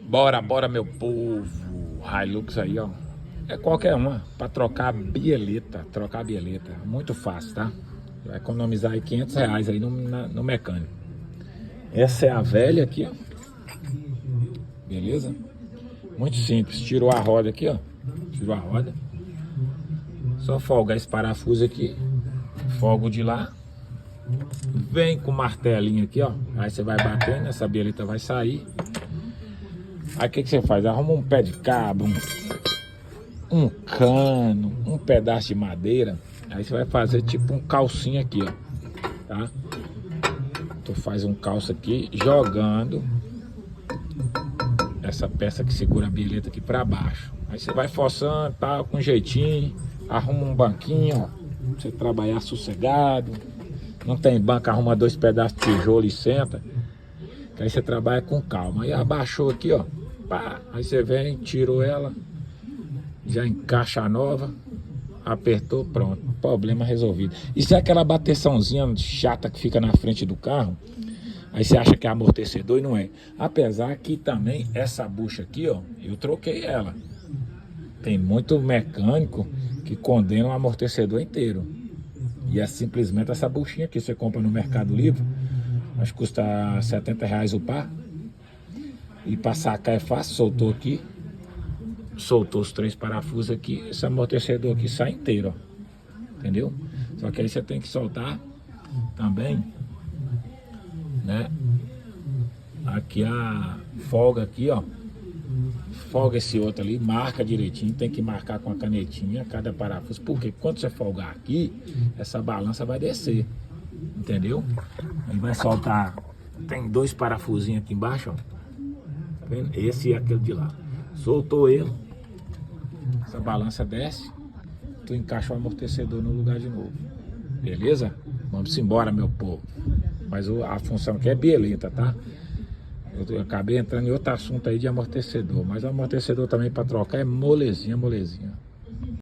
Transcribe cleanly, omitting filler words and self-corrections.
Bora, bora, meu povo. Hilux aí, ó. É qualquer uma para trocar a bieleta. Trocar a bieleta. Muito fácil, tá? Vai economizar aí R$ 500 aí no mecânico. Essa é a velha aqui, ó. Beleza? Muito simples. Tirou a roda aqui, ó. Tirou a roda. Só folgar esse parafuso aqui. Folgo de lá. Vem com o martelinho aqui, ó. Aí você vai batendo, essa bieleta vai sair. Aí o que você faz? Arruma um pé de cabo, um cano, um pedaço de madeira. Aí você vai fazer tipo um calcinho aqui, ó. Tá? Tu faz um calço aqui, jogando essa peça que segura a bieleta aqui pra baixo. Aí você vai forçando, tá, com jeitinho. Arruma um banquinho, ó, pra você trabalhar sossegado. Não tem banco, arruma 2 pedaços de tijolo e senta. Que aí você trabalha com calma. Aí abaixou aqui, ó. Pá, aí você vem, tirou ela. Já encaixa a nova. Apertou, pronto. Problema resolvido. Isso é aquela bateçãozinha chata que fica na frente do carro. Aí você acha que é amortecedor e não é. Apesar que também essa bucha aqui, ó, eu troquei ela. Tem muito mecânico que condena o amortecedor inteiro. E é simplesmente essa buchinha aqui. Você compra no Mercado Livre. Acho que custa R$ 70 o par. E para sacar é fácil. Soltou aqui. Soltou os 3 parafusos aqui. Esse amortecedor aqui sai inteiro, ó. Entendeu? Só que aí você tem que soltar também, né? Aqui a folga aqui, ó. Folga esse outro ali, marca direitinho. Tem que marcar com a canetinha cada parafuso. Porque quando você folgar aqui, essa balança vai descer. Entendeu? Aí vai soltar. Tem 2 parafusinhos aqui embaixo, ó. Tá vendo? Esse e aquele de lá. Soltou ele. Essa balança desce. Tu encaixa o amortecedor no lugar de novo. Beleza? Vamos embora, meu povo. Mas a função aqui é bieleta, tá? Eu acabei entrando em outro assunto aí de amortecedor. Mas o amortecedor também para trocar é molezinha, molezinha.